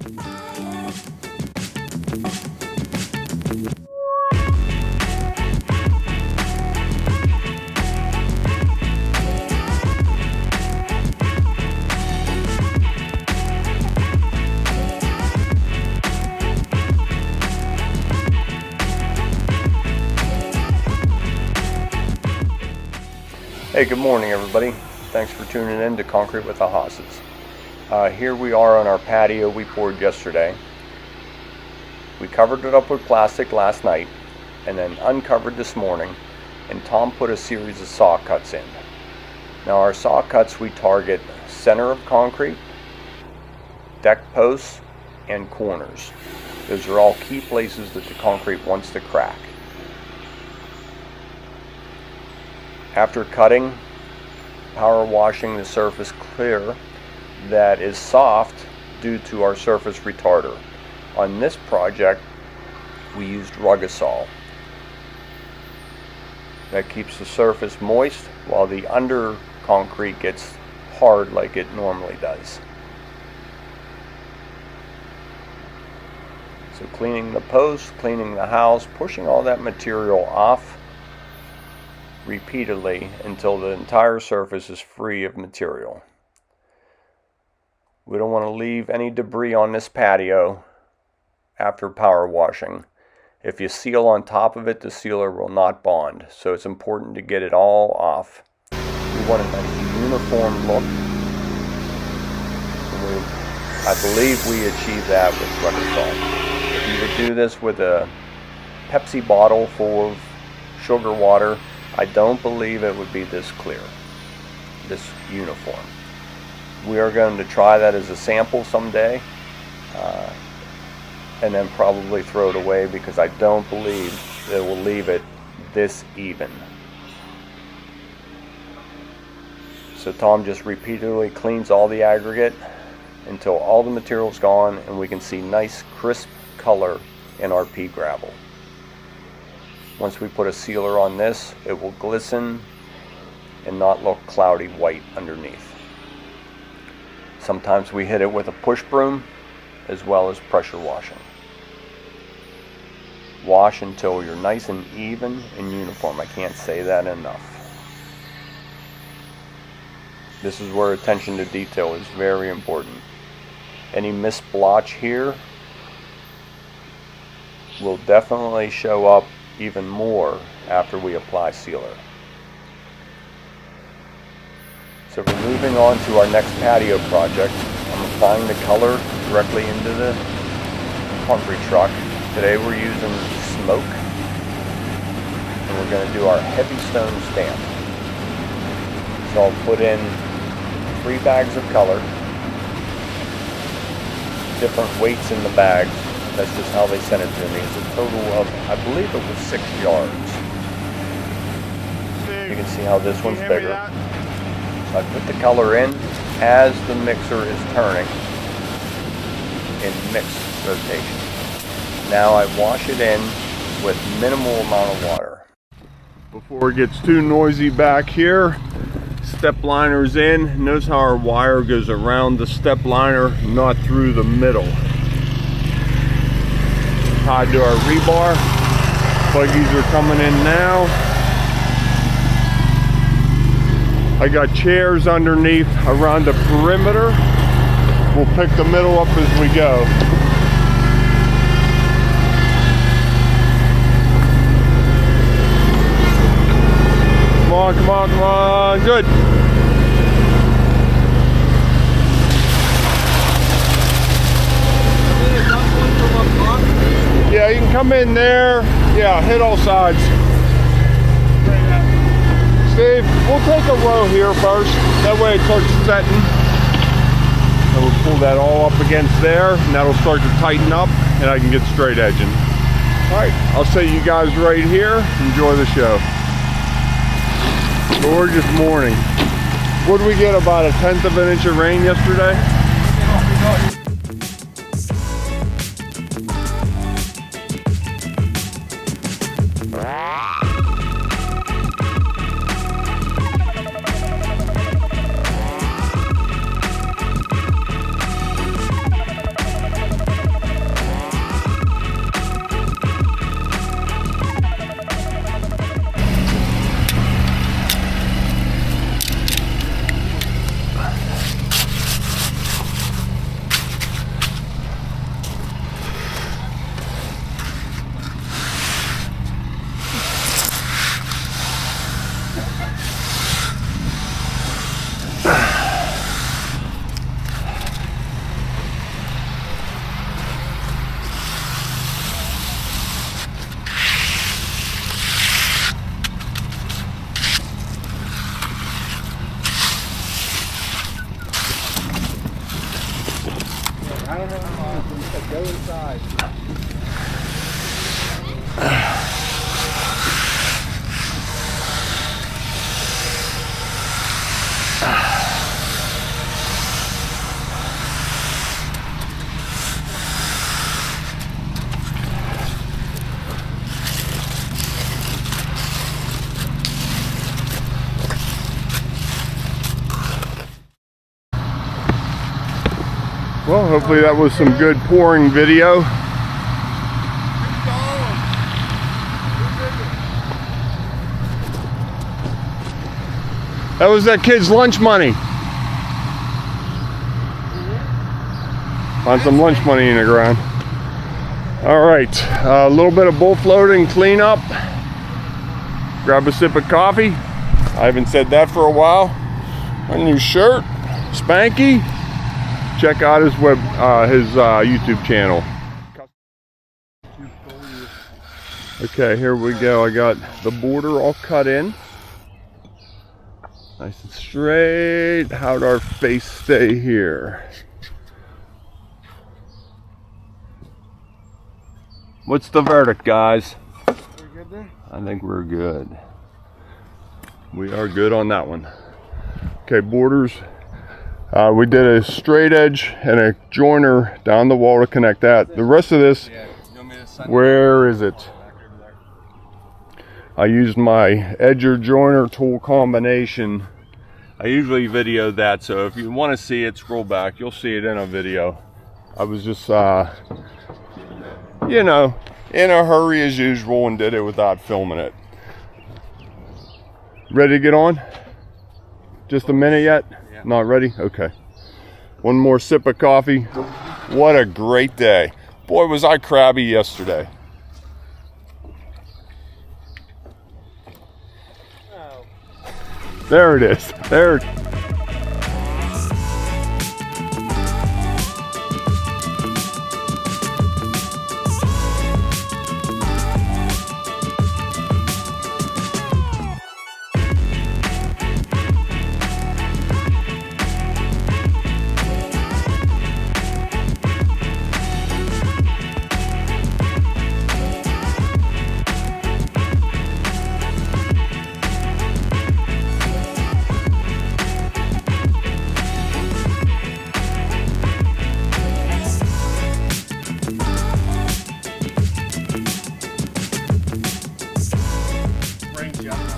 Hey, good morning everybody. Thanks for tuning in to Concrete with the Hosses. Here we are on our patio we poured yesterday. We covered it up with plastic last night and then uncovered this morning, and Tom put a series of saw cuts in. Now our saw cuts, we target center of concrete, deck posts, and corners. Those are all key places that the concrete wants to crack. After cutting, power washing the surface clear that is soft due to our surface retarder. On this project, we used Rugasol. That keeps the surface moist while the under concrete gets hard like it normally does. So cleaning the post, cleaning the house, pushing all that material off repeatedly until the entire surface is free of material. We don't want to leave any debris on this patio after power washing. If you seal on top of it, the sealer will not bond, so it's important to get it all off. We want a nice uniform look. I believe we achieve that with Rugasol. If you would do this with a Pepsi bottle full of sugar water, I don't believe it would be this clear, this uniform. We are going to try that as a sample someday, and then probably throw it away because I don't believe it will leave it this even. So Tom just repeatedly cleans all the aggregate until all the material is gone and we can see nice crisp color in our pea gravel. Once we put a sealer on this, it will glisten and not look cloudy white underneath. Sometimes we hit it with a push broom as well as pressure washing. Wash until you're nice and even and uniform. I can't say that enough. This is where attention to detail is very important. Any misblotch here will definitely show up even more after we apply sealer. So we're moving on to our next patio project. I'm applying the color directly into the concrete truck. Today we're using smoke, and we're going to do our heavy stone stamp. So I'll put in 3 bags of color, different weights in the bags. That's just how they sent it to me. It's a total of, I believe it was 6 yards. You can see how this one's bigger. So I put the color in as the mixer is turning in mixed rotation. Now I wash it in with minimal amount of water. Before it gets too noisy back here, step liner's in. Notice how our wire goes around the step liner, not through the middle. Tied to our rebar. Buggies are coming in now. I got chairs underneath around the perimeter. We'll pick the middle up as we go. Come on, come on, come on. Good. Yeah, you can come in there. Yeah, hit all sides. Steve, we'll take a row here first. That way it starts setting. And we'll pull that all up against there, and that'll start to tighten up, and I can get straight edging. All right, I'll see you guys right here. Enjoy the show. Gorgeous morning. What did we get, about 1/10 of an inch of rain yesterday? I don't know. He said go inside. Well, hopefully that was some good pouring video. That was that kid's lunch money. Found some lunch money in the ground. All right, a little bit of bull floating cleanup. Grab a sip of coffee. I haven't said that for a while. My new shirt, Spanky. Check out his YouTube channel. Okay, here we go. I got the border all cut in. Nice and straight. How'd our face stay here? What's the verdict, guys? We're good there? I think we're good. We are good on that one. Okay, borders. We did a straight edge and a joiner down the wall to connect that. The rest of this, where is it? I used my edger joiner tool combination. I usually video that, so if you want to see it, scroll back. You'll see it in a video. I was just, you know, in a hurry as usual and did it without filming it. Ready to get on? Just a minute yet? Yeah. Not ready? Okay. One more sip of coffee. What a great day. Boy, was I crabby yesterday. Oh. There it is. There.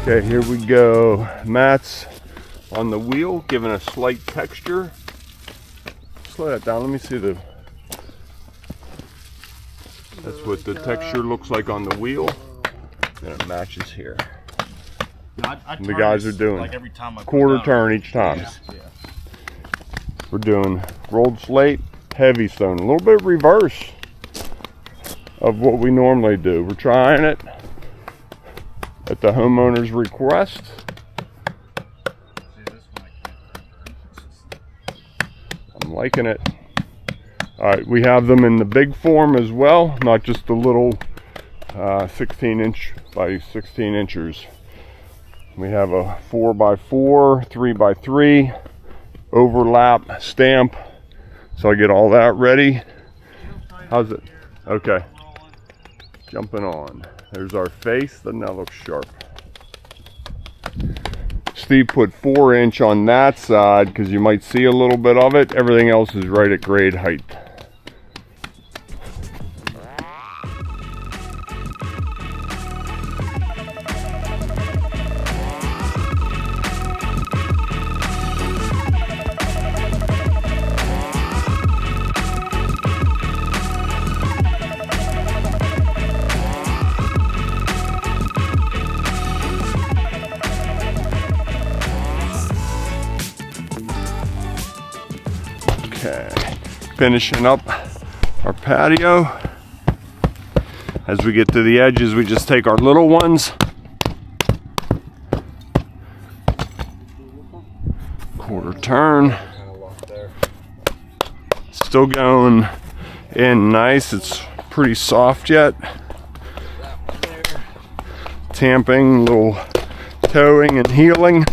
Okay, here we go. Mats on the wheel, giving a slight texture. Slow that down. Let me see the. That's what the texture looks like on the wheel, and it matches here. And the guys are doing like every time quarter turn each time. Yeah. We're doing rolled slate, heavy stone, a little bit reverse of what we normally do. We're trying it at the homeowner's request. I'm liking it. All right, we have them in the big form as well, not just the little 16-inch by 16 inches. We have a 4x4, 3x3, overlap, stamp. So I get all that ready. How's it? Okay. Jumping on. There's our face, then that looks sharp. Steve put 4-inch on that side because you might see a little bit of it. Everything else is right at grade height. Okay, finishing up our patio. As we get to the edges, we just take our little ones, quarter turn, still going in nice. It's pretty soft yet. Tamping, little towing and heeling.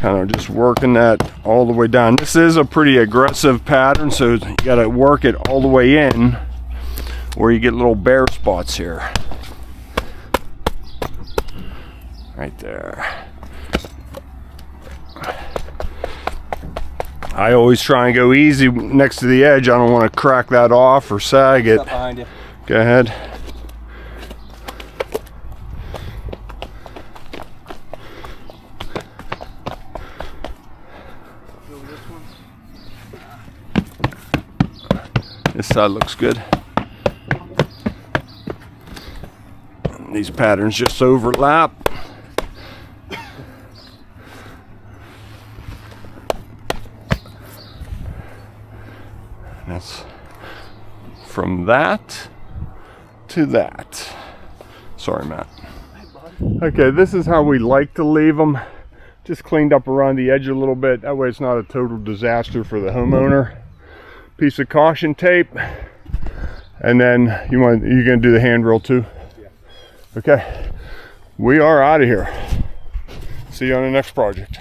Kind of just working that all the way down. This is a pretty aggressive pattern, so you got to work it all the way in, or you get little bare spots here. Right there. I always try and go easy next to the edge. I don't want to crack that off or sag it. Up behind you. Go ahead. This side looks good. These patterns just overlap. That's from that to that. Sorry, Matt. Okay, this is how we like to leave them. Just cleaned up around the edge a little bit. That way it's not a total disaster for the homeowner. Piece of caution tape. And then you're gonna do the handrail too? Yeah. Okay. We are out of here. See you on the next project.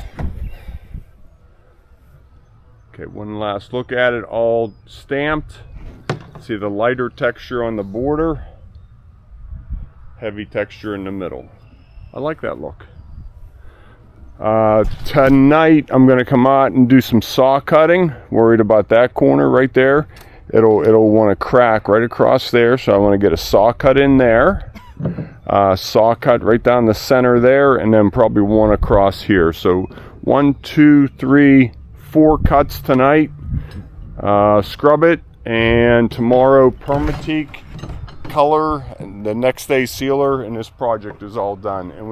Okay, one last look at it, all stamped. See the lighter texture on the border, heavy texture in the middle. I like that look. Tonight I'm gonna come out and do some saw cutting. Worried about that corner right there. It'll want to crack right across there, so I want to get a saw cut in there. Saw cut right down the center there, and then probably one across here. So 1, 2, 3, 4 cuts tonight. Scrub it, and tomorrow Permateak color, and the next day sealer, and this project is all done. And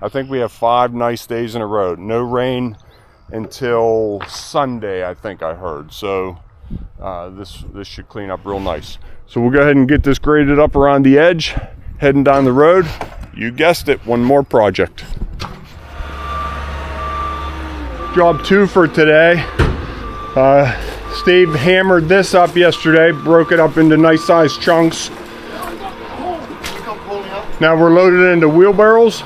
I think we have 5 nice days in a row. No rain until Sunday, I think I heard. So this should clean up real nice. So we'll go ahead and get this graded up around the edge, heading down the road. You guessed it, one more project. Job 2 for today. Steve hammered this up yesterday, broke it up into nice sized chunks. Now we're loading it into wheelbarrows,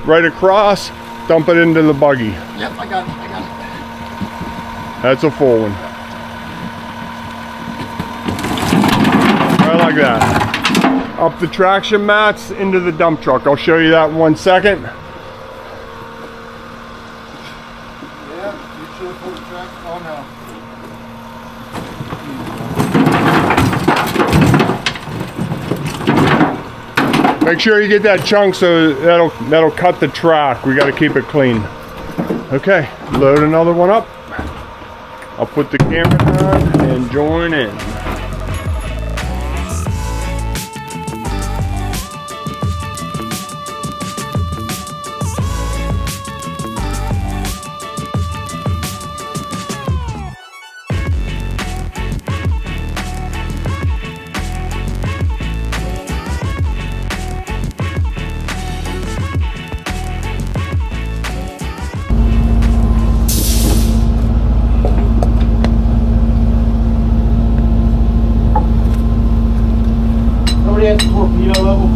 right across, dump it into the buggy. Yep, I got it. That's a full one. Right like that. Up the traction mats into the dump truck. I'll show you that in 1 second. Yeah, you should have pulled the track. Oh no. Make sure you get that chunk so that'll cut the track. We got to keep it clean. Okay, load another one up. I'll put the camera on and join in. Somebody has a torpedo level?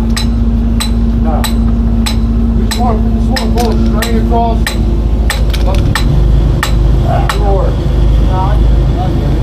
No. Just want to pull a string across. Lord. No, I get it.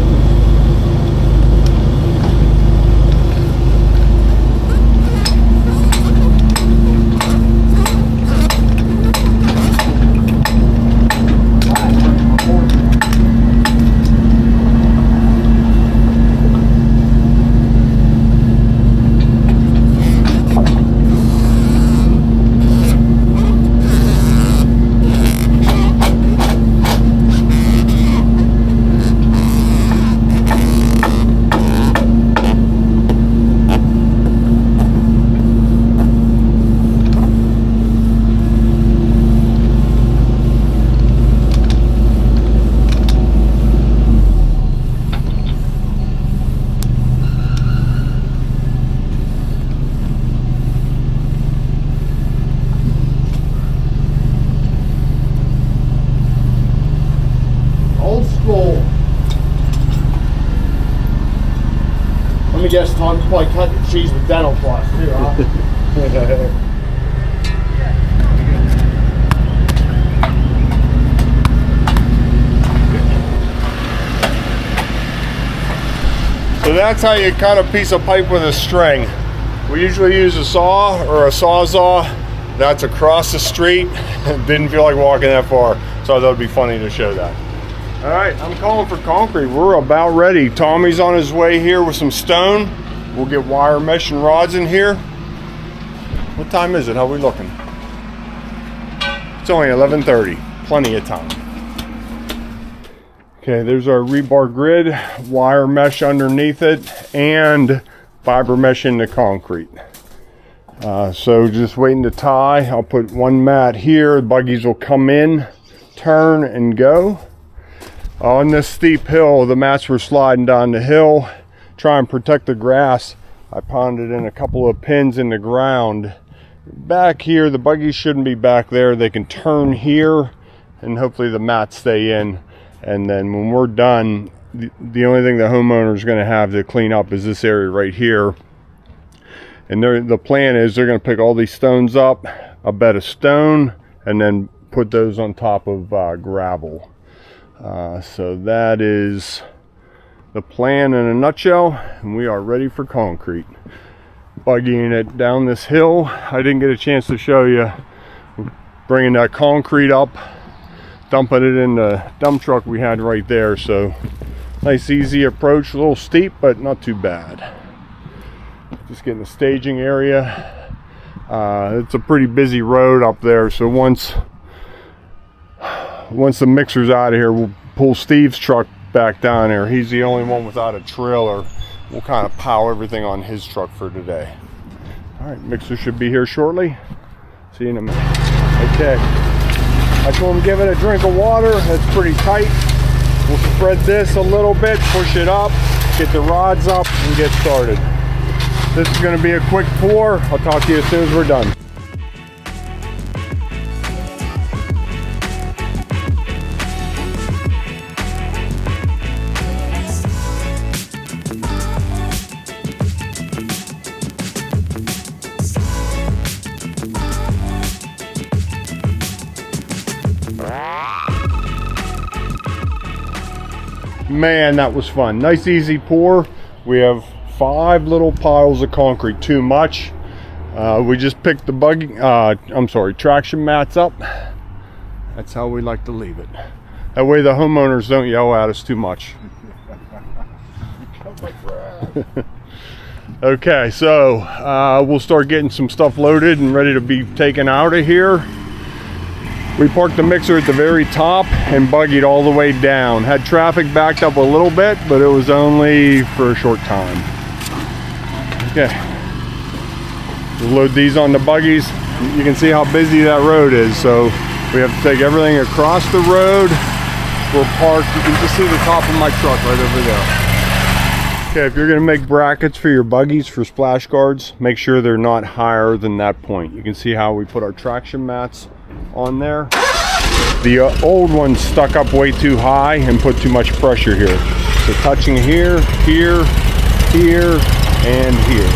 Let me guess, Tom, you probably cut your cheese with dental floss too, huh? So that's how you cut a piece of pipe with a string. We usually use a saw or a sawzall. That's across the street. Didn't feel like walking that far, so I thought it'd be funny to show that. All right, I'm calling for concrete. We're about ready. Tommy's on his way here with some stone. We'll get wire mesh and rods in here. What time is it? How are we looking? It's only 11:30. Plenty of time. Okay, there's our rebar grid, wire mesh underneath it, and fiber mesh into concrete. So just waiting to tie. I'll put one mat here. The buggies will come in, turn, and go. On this steep hill, the mats were sliding down the hill. Try and protect the grass. I pounded in a couple of pins in the ground. Back here, the buggies shouldn't be back there. They can turn here, and hopefully the mats stay in. And then when we're done, the only thing the homeowner is going to have to clean up is this area right here. And the plan is they're going to pick all these stones up, a bed of stone, and then put those on top of gravel. So that is the plan in a nutshell, and we are ready for concrete. Buggying it down this hill. I didn't get a chance to show you. Bringing that concrete up, dumping it in the dump truck we had right there. So nice easy approach, a little steep but not too bad. Just getting the staging area. It's a pretty busy road up there, so once the mixer's out of here, we'll pull Steve's truck back down there. He's the only one without a trailer. We'll kind of power everything on his truck for today. All right, mixer should be here shortly. See you in a minute. Okay, I told him give it a drink of water. That's pretty tight. We'll spread this a little bit, push it up, get the rods up, and get started. This is going to be a quick pour. I'll talk to you as soon as we're done. Man, that was fun. Nice easy pour. We have 5 little piles of concrete, too much. We just picked the traction mats up. That's how we like to leave it. That way the homeowners don't yell at us too much. Okay, so we'll start getting some stuff loaded and ready to be taken out of here. We parked the mixer at the very top and buggied all the way down. Had traffic backed up a little bit, but it was only for a short time. Okay, we'll load these on the buggies. You can see how busy that road is, so we have to take everything across the road. We're parked, you can just see the top of my truck right over there. Okay, if you're gonna make brackets for your buggies for splash guards, make sure they're not higher than that point. You can see how we put our traction mats on there. The old one stuck up way too high and put too much pressure here. So touching here, here, here, and here.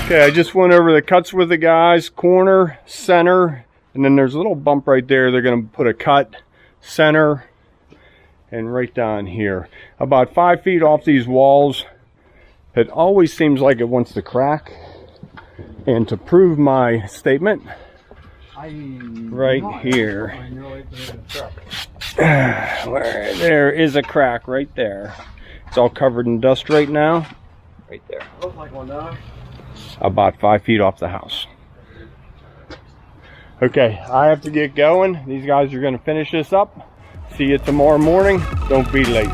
Okay, I just went over the cuts with the guys, corner, center, and then there's a little bump right there. They're going to put a cut, center, and right down here. About 5 feet off these walls. It always seems like it wants to crack. And to prove my statement, right here, where there is a crack right there. It's all covered in dust right now. Right there. Looks like one now. About 5 feet off the house. Okay, I have to get going. These guys are going to finish this up. See you tomorrow morning. Don't be late.